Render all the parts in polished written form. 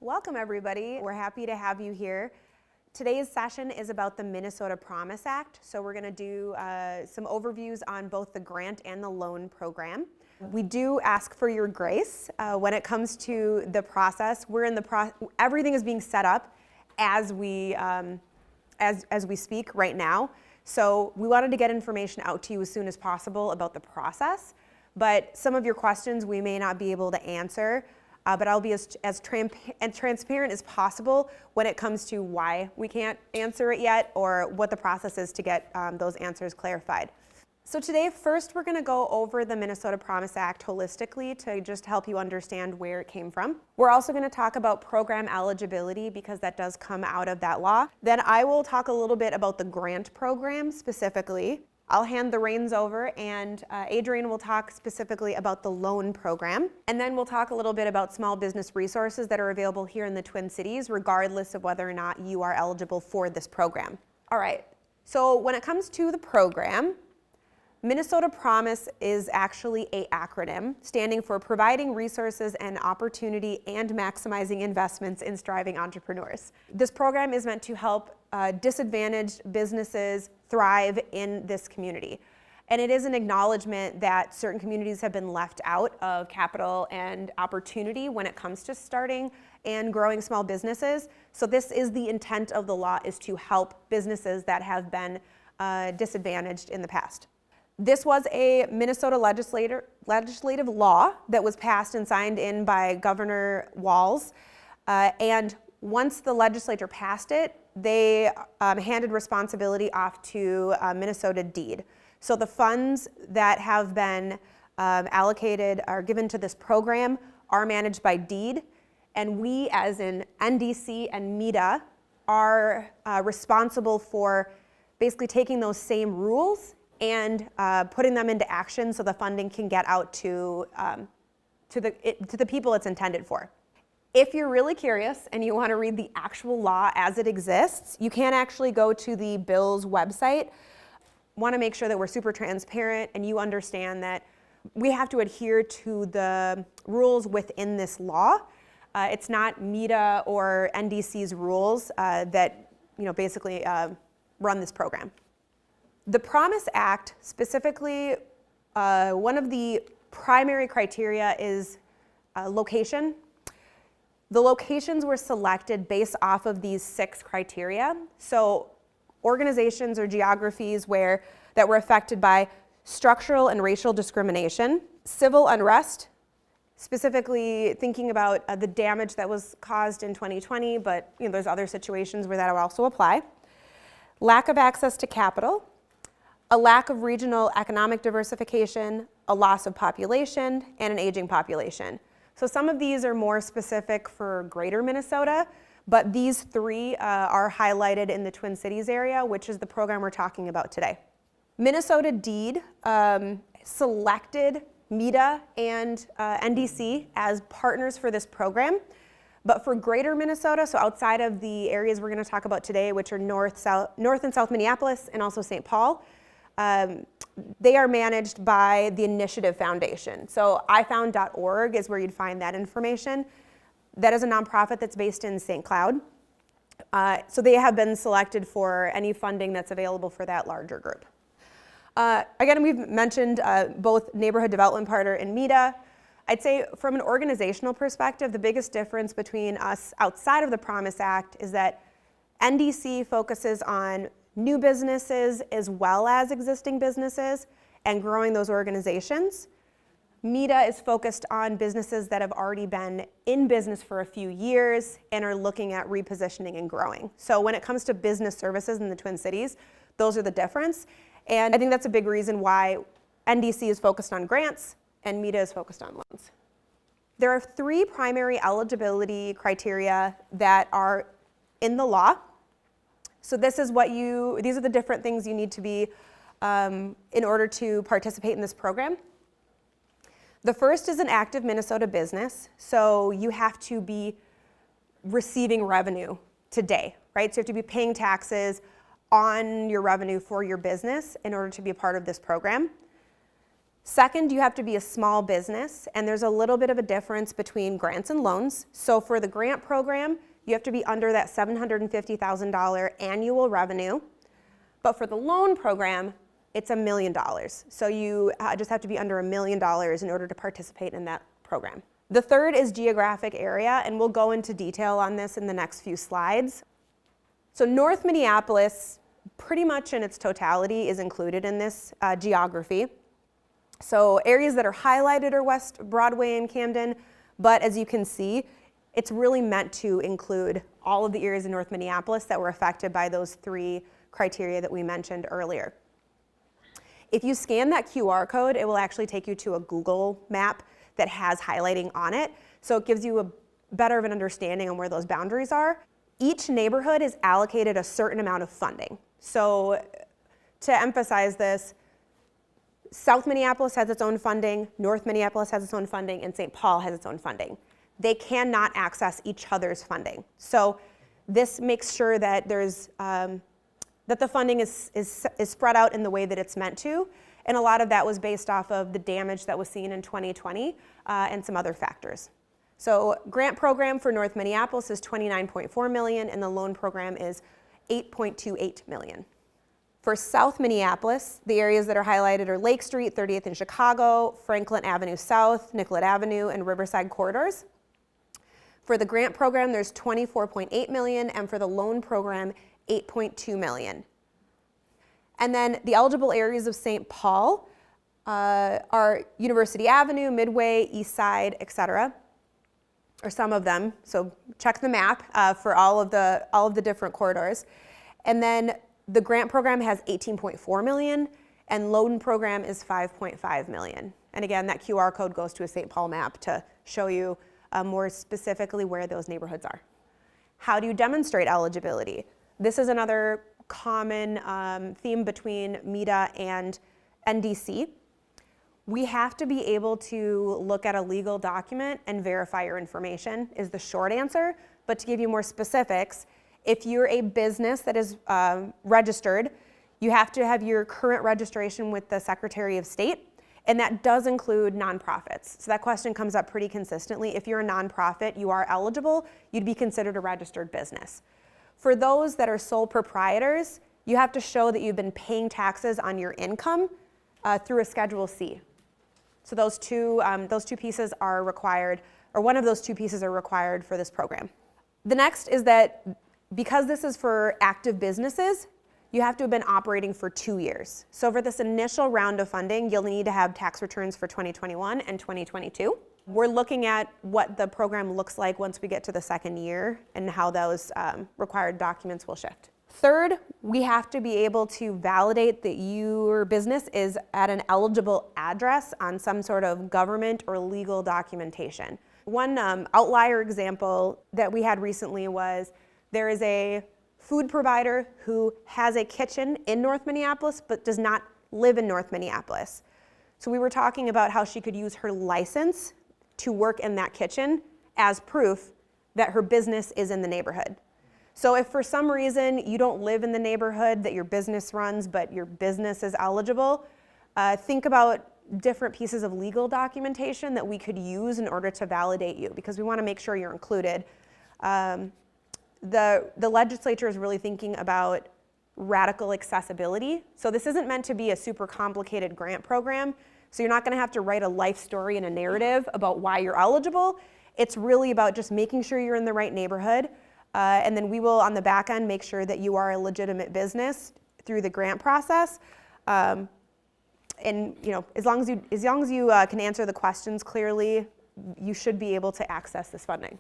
Welcome everybody. We're happy to have you here. Today's session is about the Minnesota Promise Act. So we're going to do some overviews on both the grant and the loan program. We do ask for your grace when it comes to the process. We're in the everything is being set up as we speak right now. So we wanted to get information out to you as soon as possible about the process. But some of your questions we may not be able to answer. But I'll be as transparent as possible when it comes to why we can't answer it yet or what the process is to get those answers clarified. So today, first, we're going to go over the Minnesota Promise Act holistically to just help you understand where it came from. We're also going to talk about program eligibility because that does come out of that law. Then I will talk a little bit about the grant program specifically. I'll hand the reins over and Adrian will talk specifically about the loan program. And then we'll talk a little bit about small business resources that are available here in the Twin Cities, regardless of whether or not you are eligible for this program. All right, so when it comes to the program, Minnesota Promise is actually an acronym standing for Providing Resources and Opportunity and Maximizing Investments in Striving Entrepreneurs. This program is meant to help disadvantaged businesses thrive in this community. And it is an acknowledgement that certain communities have been left out of capital and opportunity when it comes to starting and growing small businesses. So this is the intent of the law, is to help businesses that have been disadvantaged in the past. This was a Minnesota legislative law that was passed and signed in by Governor Walz. And once the legislature passed it, they handed responsibility off to Minnesota DEED. So the funds that have been allocated or given to this program are managed by DEED. And we, as in NDC and MEDA, are responsible for basically taking those same rules and putting them into action so the funding can get out to the people it's intended for. If you're really curious and you want to read the actual law as it exists, you can actually go to the bill's website. Want to make sure that we're super transparent and you understand that we have to adhere to the rules within this law. It's not MEDA or NDC's rules that basically run this program. The Promise Act, specifically, one of the primary criteria is location. The locations were selected based off of these 6 criteria. So organizations or geographies that were affected by structural and racial discrimination, civil unrest, specifically thinking about the damage that was caused in 2020, but there's other situations where that would also apply. Lack of access to capital, a lack of regional economic diversification, a loss of population, and an aging population. So some of these are more specific for greater Minnesota, but these 3 are highlighted in the Twin Cities area, which is the program we're talking about today. Minnesota DEED selected MEDA and NDC as partners for this program, but for greater Minnesota, so outside of the areas we're going to talk about today, which are north and south Minneapolis and also St. Paul, they are managed by the Initiative Foundation. So ifound.org is where you'd find that information. That is a nonprofit that's based in St. Cloud. So they have been selected for any funding that's available for that larger group. Again, we've mentioned both Neighborhood Development Partner and MEDA. I'd say from an organizational perspective, the biggest difference between us outside of the Promise Act is that NDC focuses on new businesses as well as existing businesses and growing those organizations. MEDA is focused on businesses that have already been in business for a few years and are looking at repositioning and growing. So when it comes to business services in the Twin Cities, those are the difference. And I think that's a big reason why NDC is focused on grants and MEDA is focused on loans. There are 3 primary eligibility criteria that are in the law. So these are the different things you need to be in order to participate in this program. The first is an active Minnesota business. So you have to be receiving revenue today, right? So you have to be paying taxes on your revenue for your business in order to be a part of this program. Second, you have to be a small business, and there's a little bit of a difference between grants and loans. So for the grant program, you have to be under that $750,000 annual revenue. But for the loan program, it's $1 million. So you just have to be under $1 million in order to participate in that program. The third is geographic area, and we'll go into detail on this in the next few slides. So North Minneapolis, pretty much in its totality, is included in this geography. So areas that are highlighted are West Broadway and Camden, but as you can see, it's really meant to include all of the areas in North Minneapolis that were affected by those 3 criteria that we mentioned earlier. If you scan that QR code, it will actually take you to a Google map that has highlighting on it. So it gives you a better of an understanding on where those boundaries are. Each neighborhood is allocated a certain amount of funding. So to emphasize this, South Minneapolis has its own funding, North Minneapolis has its own funding, and St. Paul has its own funding. They cannot access each other's funding. So this makes sure that there's that the funding is spread out in the way that it's meant to. And a lot of that was based off of the damage that was seen in 2020 and some other factors. So grant program for North Minneapolis is $29.4 million, and the loan program is $8.28 million. For South Minneapolis, the areas that are highlighted are Lake Street, 30th in Chicago, Franklin Avenue South, Nicollet Avenue, and Riverside corridors. For the grant program, there's $24.8 million, and for the loan program, $8.2 million. And then the eligible areas of St. Paul are University Avenue, Midway, East Side, etc., or some of them. So check the map for all of the different corridors. And then the grant program has $18.4 million, and loan program is $5.5 million. And again, that QR code goes to a St. Paul map to show you more specifically where those neighborhoods are. How do you demonstrate eligibility? This is another common theme between MEDA and NDC. We have to be able to look at a legal document and verify your information is the short answer. But to give you more specifics, if you're a business that is registered, you have to have your current registration with the Secretary of State, and that does include nonprofits. So that question comes up pretty consistently. If you're a nonprofit, you are eligible, you'd be considered a registered business. For those that are sole proprietors, you have to show that you've been paying taxes on your income through a Schedule C. So those two pieces are required, or one of those 2 pieces are required for this program. The next is that because this is for active businesses, you have to have been operating for 2 years. So for this initial round of funding, you'll need to have tax returns for 2021 and 2022. We're looking at what the program looks like once we get to the second year and how those required documents will shift. Third, we have to be able to validate that your business is at an eligible address on some sort of government or legal documentation. One outlier example that we had recently was there is a food provider who has a kitchen in North Minneapolis but does not live in North Minneapolis. So we were talking about how she could use her license to work in that kitchen as proof that her business is in the neighborhood. So if for some reason you don't live in the neighborhood that your business runs, but your business is eligible, think about different pieces of legal documentation that we could use in order to validate you, because we want to make sure you're included. The legislature is really thinking about radical accessibility. So this isn't meant to be a super complicated grant program. So you're not going to have to write a life story and a narrative about why you're eligible. It's really about just making sure you're in the right neighborhood. And then we will, on the back end, make sure that you are a legitimate business through the grant process. And as long as you can answer the questions clearly, you should be able to access this funding.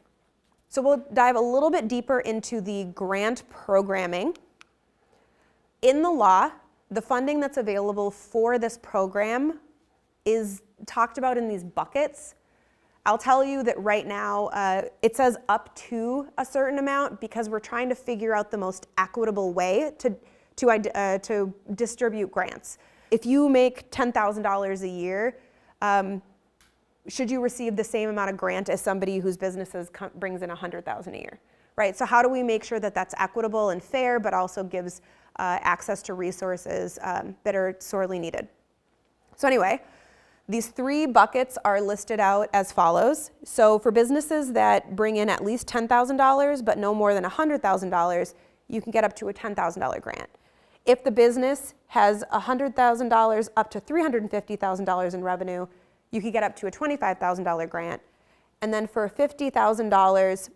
So we'll dive a little bit deeper into the grant programming. In the law, the funding that's available for this program is talked about in these buckets. I'll tell you that right now it says up to a certain amount because we're trying to figure out the most equitable way to distribute grants. If you make $10,000 a year, should you receive the same amount of grant as somebody whose businesses brings in $100,000 a year, right? So how do we make sure that that's equitable and fair, but also gives access to resources that are sorely needed? So anyway, These 3 buckets are listed out as follows. So for businesses that bring in at least $10,000 but no more than $100,000, you can get up to a $10,000 grant. If the business has $100,000 up to $350,000 in revenue, you could get up to a $25,000 grant. And then for $50,000,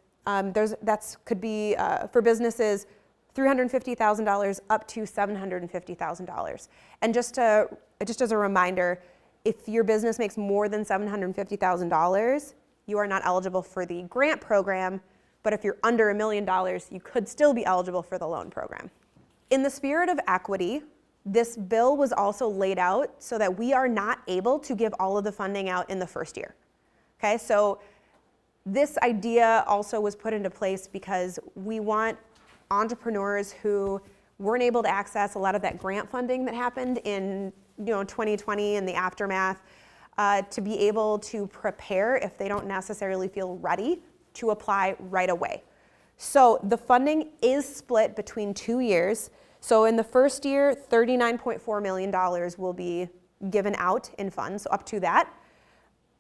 that could be for businesses $350,000 up to $750,000. And just as a reminder, if your business makes more than $750,000, you are not eligible for the grant program, but if you're under $1 million, you could still be eligible for the loan program. In the spirit of equity, this bill was also laid out so that we are not able to give all of the funding out in the first year. Okay, so this idea also was put into place because we want entrepreneurs who weren't able to access a lot of that grant funding that happened in 2020 and the aftermath to be able to prepare if they don't necessarily feel ready to apply right away. So the funding is split between 2 years. So in the first year, $39.4 million will be given out in funds, so up to that.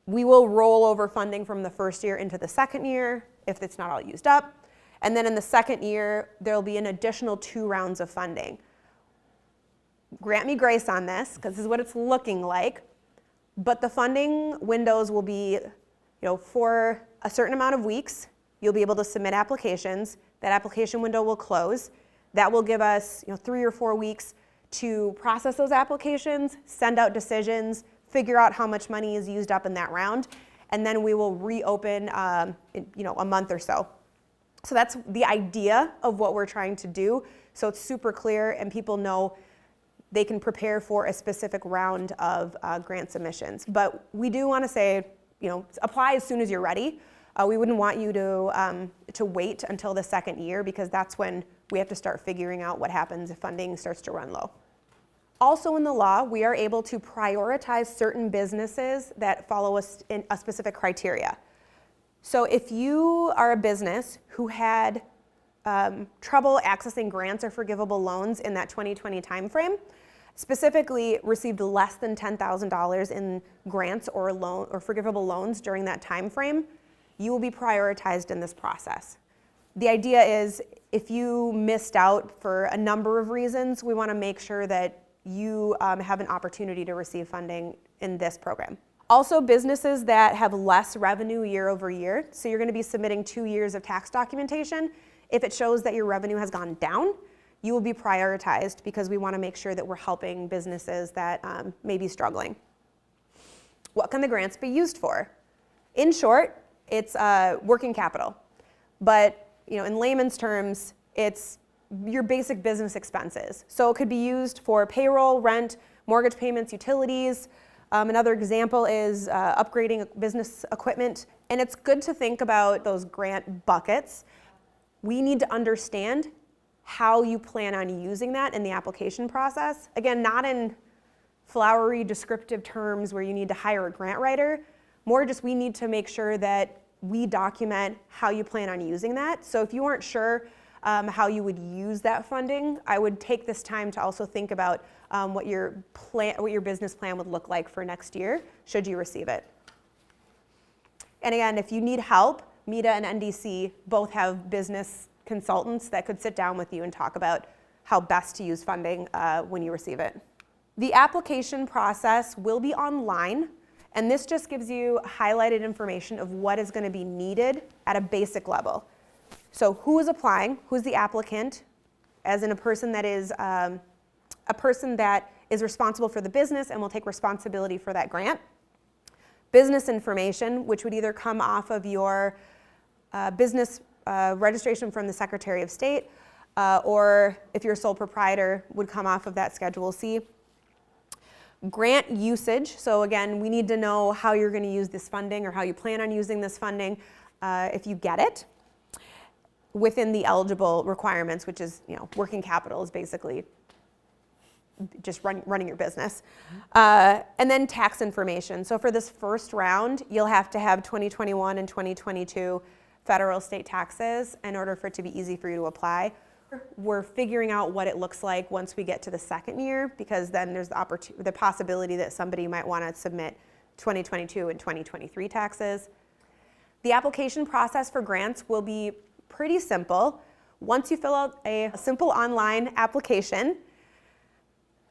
We will roll over funding from the first year into the second year if it's not all used up. And then in the second year, there'll be an additional 2 rounds of funding. Grant me grace on this, because this is what it's looking like. But the funding windows will be, for a certain amount of weeks, you'll be able to submit applications. That application window will close. That will give us 3 or 4 weeks to process those applications, send out decisions, figure out how much money is used up in that round, and then we will reopen in a month or so. So that's the idea of what we're trying to do. So it's super clear and people know they can prepare for a specific round of grant submissions. But we do want to say, apply as soon as you're ready. We wouldn't want you to wait until the second year because that's when we have to start figuring out what happens if funding starts to run low. Also in the law, we are able to prioritize certain businesses that follow a specific criteria. So if you are a business who had trouble accessing grants or forgivable loans in that 2020 timeframe, specifically received less than $10,000 in grants or forgivable loans during that timeframe, you will be prioritized in this process. The idea is if you missed out for a number of reasons, we want to make sure that you have an opportunity to receive funding in this program. Also, businesses that have less revenue year over year, so you're going to be submitting 2 years of tax documentation. If it shows that your revenue has gone down, you will be prioritized because we want to make sure that we're helping businesses that may be struggling. What can the grants be used for? In short, it's working capital. But in layman's terms, it's your basic business expenses. So it could be used for payroll, rent, mortgage payments, utilities. Another example is upgrading business equipment. And it's good to think about those grant buckets. We need to understand how you plan on using that in the application process. Again, not in flowery descriptive terms where you need to hire a grant writer, more just we need to make sure that we document how you plan on using that. So if you aren't sure how you would use that funding, I would take this time to also think about what your business plan would look like for next year, should you receive it. And again, if you need help, MEDA and NDC both have business consultants that could sit down with you and talk about how best to use funding when you receive it. The application process will be online, and this just gives you highlighted information of what is going to be needed at a basic level. So who is applying, who's the applicant, as in a person that is responsible for the business and will take responsibility for that grant. Business information, which would either come off of your business registration from the Secretary of State, or if you're a sole proprietor, would come off of that Schedule C. Grant usage, so again, we need to know how you're going to use this funding or how you plan on using this funding if you get it, within the eligible requirements, which is, working capital is basically just running your business. And then tax information. So for this first round, you'll have to have 2021 and 2022 federal state taxes in order for it to be easy for you to apply. We're figuring out what it looks like once we get to the second year, because then there's the possibility that somebody might want to submit 2022 and 2023 taxes. The application process for grants will be pretty simple. Once you fill out a simple online application,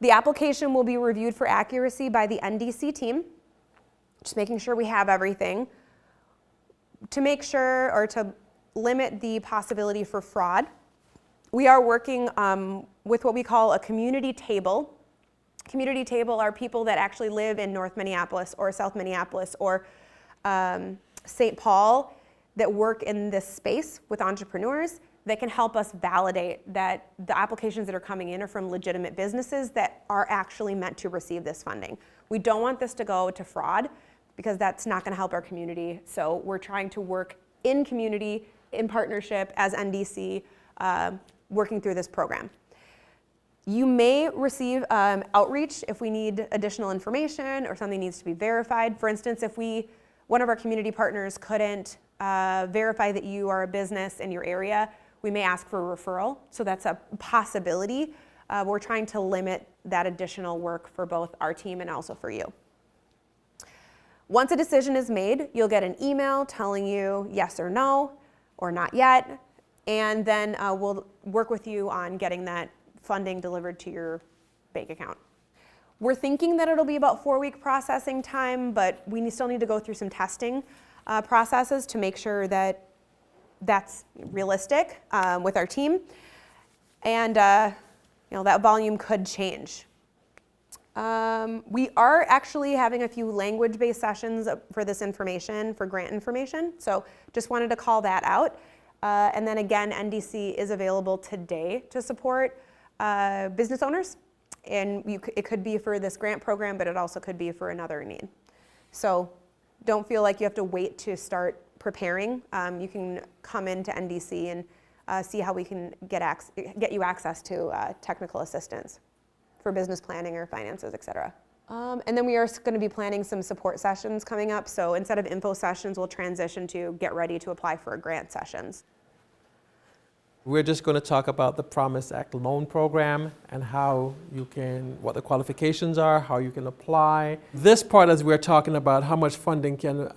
the application will be reviewed for accuracy by the NDC team, just making sure we have everything. To make sure or to limit the possibility for fraud, we are working with what we call a community table. Community table are people that actually live in North Minneapolis or South Minneapolis or St. Paul that work in this space with entrepreneurs that can help us validate that the applications that are coming in are from legitimate businesses that are actually meant to receive this funding. We don't want this to go to fraud because that's not going to help our community. So we're trying to work in community, in partnership as NDC, working through this program. You may receive outreach if we need additional information or something needs to be verified. For instance, if one of our community partners couldn't verify that you are a business in your area, we may ask for a referral. So that's a possibility. We're trying to limit that additional work for both our team and also for you. Once a decision is made, you'll get an email telling you yes or no, or not yet, and then we'll work with you on getting that funding delivered to your bank account. We're thinking that it'll be about 4-week processing time, but we still need to go through some testing processes to make sure that that's realistic with our team, and that volume could change. We are actually having a few language-based sessions for this information, for grant information, so just wanted to call that out. And then again, NDC is available today to support business owners, and it could be for this grant program, but it also could be for another need. So don't feel like you have to wait to start preparing. You can come into NDC and see how we can get you access to technical assistance for business planning or finances, et cetera. And then we are going to be planning some support sessions coming up. So instead of info sessions, we'll transition to get ready to apply for grant sessions. We're just going to talk about the Promise Act loan program and what the qualifications are, how you can apply. This part is we're talking about how much funding can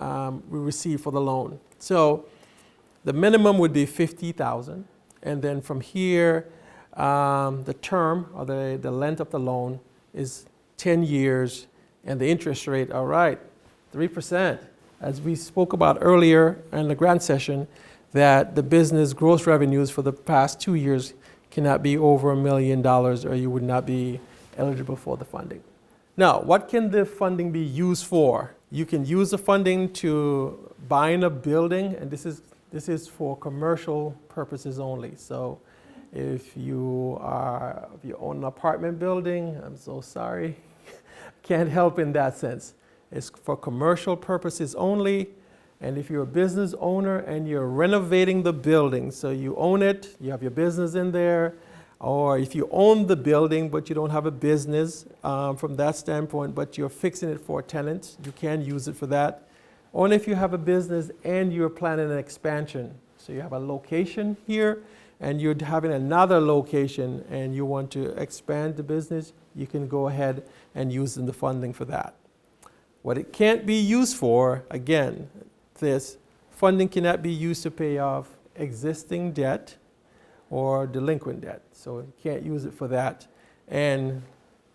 we receive for the loan. So the minimum would be $50,000, and then from here, the term or the length of the loan is 10 years, and the interest rate, 3%. As we spoke about earlier in the grant session, that the business gross revenues for the past 2 years cannot be over $1 million or you would not be eligible for the funding. Now, what can the funding be used for? You can use the funding to buy in a building, and this is for commercial purposes only. So if you own an apartment building, I'm so sorry, can't help in that sense. It's for commercial purposes only. And if you're a business owner and you're renovating the building, so you own it, you have your business in there, or if you own the building but you don't have a business from that standpoint, but you're fixing it for tenants, you can use it for that. Or if you have a business and you're planning an expansion, so you have a location here and you're having another location and you want to expand the business, you can go ahead and use the funding for that. What it can't be used for, again, this funding cannot be used to pay off existing debt or delinquent debt. So you can't use it for that. And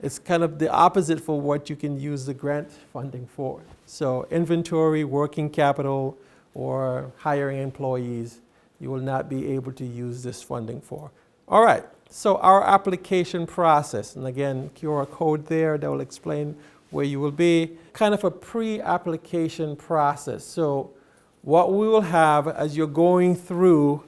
it's kind of the opposite for what you can use the grant funding for. So inventory, working capital, or hiring employees, you will not be able to use this funding for. All right, so our application process, and again, QR code there that will explain where you will be, kind of a pre-application process. So what we will have as you're going through,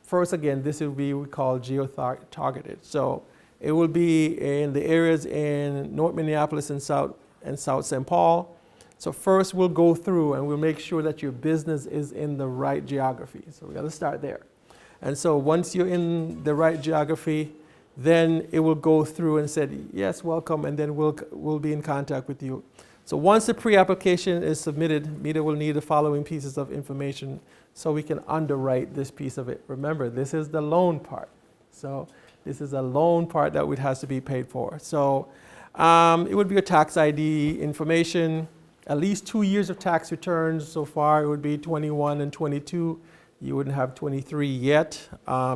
first again, this will be what we call geo-targeted. So it will be in the areas in North Minneapolis and South St. Paul. So first we'll go through and we'll make sure that your business is in the right geography. So we got to start there. And so once you're in the right geography, then it will go through and say, yes, welcome, and then we'll be in contact with you. So once the pre-application is submitted, MEDA will need the following pieces of information so we can underwrite this piece of it. Remember, this is the loan part. So this is a loan part that has to be paid for. So It would be your tax ID information, at least 2 years of tax returns. So far, it would be 21 and 22. You wouldn't have 23 yet.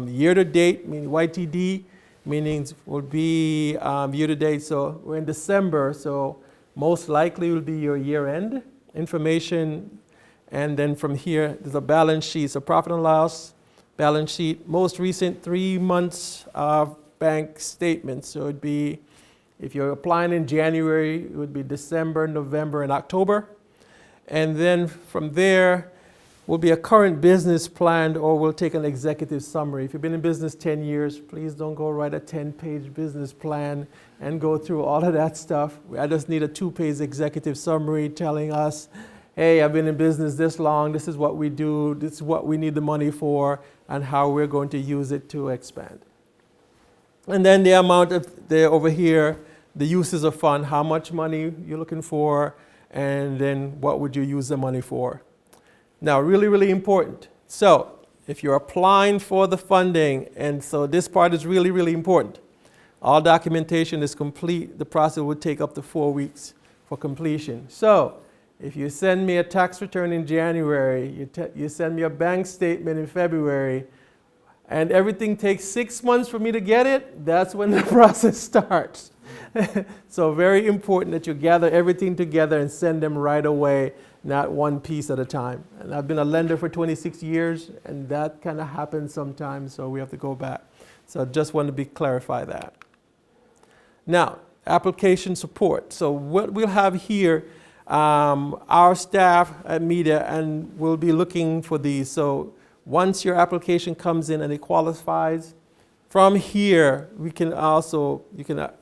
Year to date, meaning YTD, meaning would be year to date. So we're in December, so most likely will be your year end information. And then from here, there's a balance sheet. So profit and loss, balance sheet, most recent 3 months of bank statements. So it'd be, if you're applying in January, it would be December, November, and October. And then from there will be a current business plan, or we'll take an executive summary. If you've been in business 10 years, please don't go write a 10-page business plan and go through all of that stuff. I just need a 2-page executive summary telling us, hey, I've been in business this long, this is what we do, this is what we need the money for, and how we're going to use it to expand. And then the amount of over here, the uses of fund, how much money you're looking for, and then what would you use the money for. Now, really, really important. So if you're applying for the funding, and so this part is really, really important. All documentation is complete. The process would take up to 4 weeks for completion. So if you send me a tax return in January, you send me a bank statement in February, and everything takes 6 months for me to get it, that's when the process starts. So very important that you gather everything together and send them right away, not one piece at a time. And I've been a lender for 26 years, and that kind of happens sometimes, so we have to go back. So I just want to clarify that. Now, application support. So what we'll have here, our staff at MEDA, and we'll be looking for these. So once your application comes in and it qualifies, from here, you can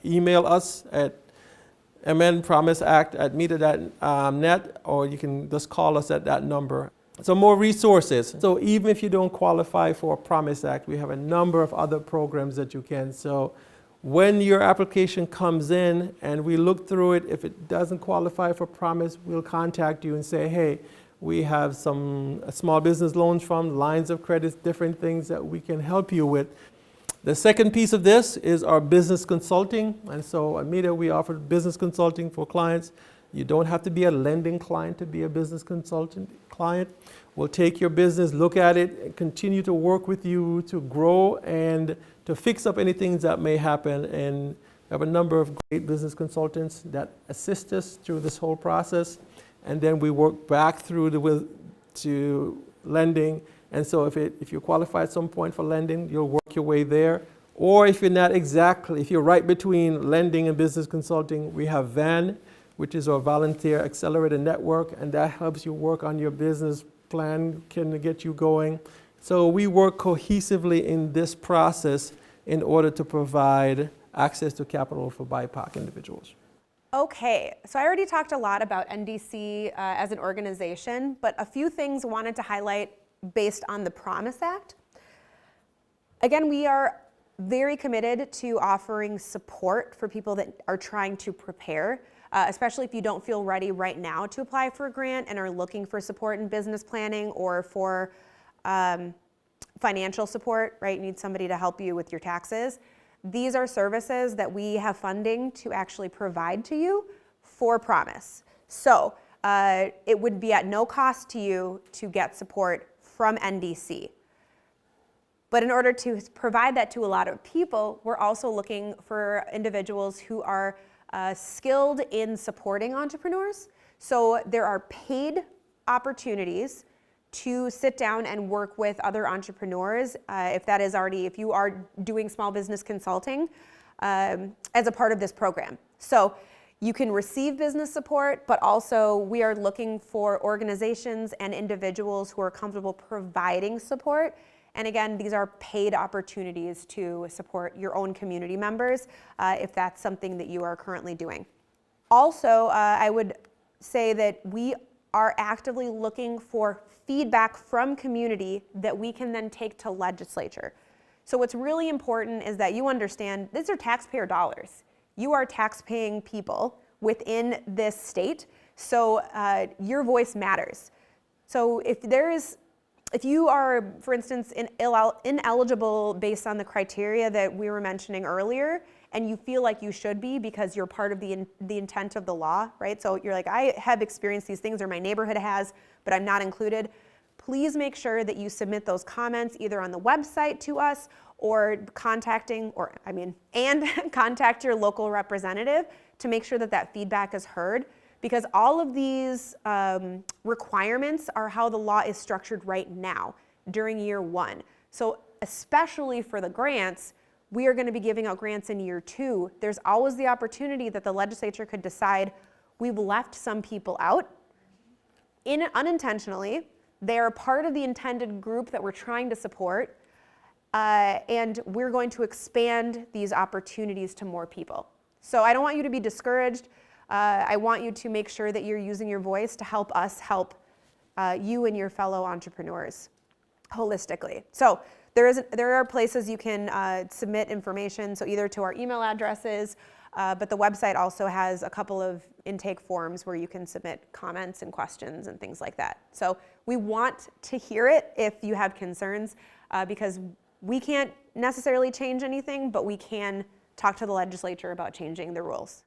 email us at mnpromiseact@meda.net, or you can just call us at that number. So more resources. So even if you don't qualify for a Promise Act, we have a number of other programs that you can. So when your application comes in and we look through it, if it doesn't qualify for Promise, we'll contact you and say, hey, we have some small business loans from lines of credit, different things that we can help you with. The second piece of this is our business consulting. And so at MEDA, we offer business consulting for clients. You don't have to be a lending client to be a business consultant client. We'll take your business, look at it, and continue to work with you to grow and to fix up any things that may happen. And we have a number of great business consultants that assist us through this whole process. And then we work back through to lending. And so if you qualify at some point for lending, you'll work your way there. Or if you're not exactly, if you're right between lending and business consulting, we have VAN, which is our Volunteer Accelerator Network, and that helps you work on your business plan, can get you going. So we work cohesively in this process in order to provide access to capital for BIPOC individuals. Okay, so I already talked a lot about NDC as an organization, but a few things I wanted to highlight based on the Promise Act. Again, we are very committed to offering support for people that are trying to prepare, especially if you don't feel ready right now to apply for a grant and are looking for support in business planning or for financial support, right? You need somebody to help you with your taxes. These are services that we have funding to actually provide to you for Promise. So it would be at no cost to you to get support from NDC. But in order to provide that to a lot of people, we're also looking for individuals who are skilled in supporting entrepreneurs. So there are paid opportunities to sit down and work with other entrepreneurs, if you are doing small business consulting as a part of this program. So you can receive business support, but also we are looking for organizations and individuals who are comfortable providing support. And again, these are paid opportunities to support your own community members if that's something that you are currently doing. Also, I would say that we are actively looking for feedback from community that we can then take to legislature. So what's really important is that you understand these are taxpayer dollars. You are tax-paying people within this state, so your voice matters. So if you are, for instance, ineligible based on the criteria that we were mentioning earlier, and you feel like you should be because you're part of the intent of the law, right? So you're like, I have experienced these things, or my neighborhood has, but I'm not included. Please make sure that you submit those comments either on the website to us or contact your local representative to make sure that that feedback is heard, because all of these requirements are how the law is structured right now during year 1. So especially for the grants, we are going to be giving out grants in year 2. There's always the opportunity that the legislature could decide we've left some people out unintentionally. They are part of the intended group that we're trying to support, and we're going to expand these opportunities to more people. So I don't want you to be discouraged. I want you to make sure that you're using your voice to help us help you and your fellow entrepreneurs holistically. So there are places you can submit information, so either to our email addresses, but the website also has a couple of intake forms where you can submit comments and questions and things like that. So we want to hear it if you have concerns, because we can't necessarily change anything, but we can talk to the legislature about changing the rules.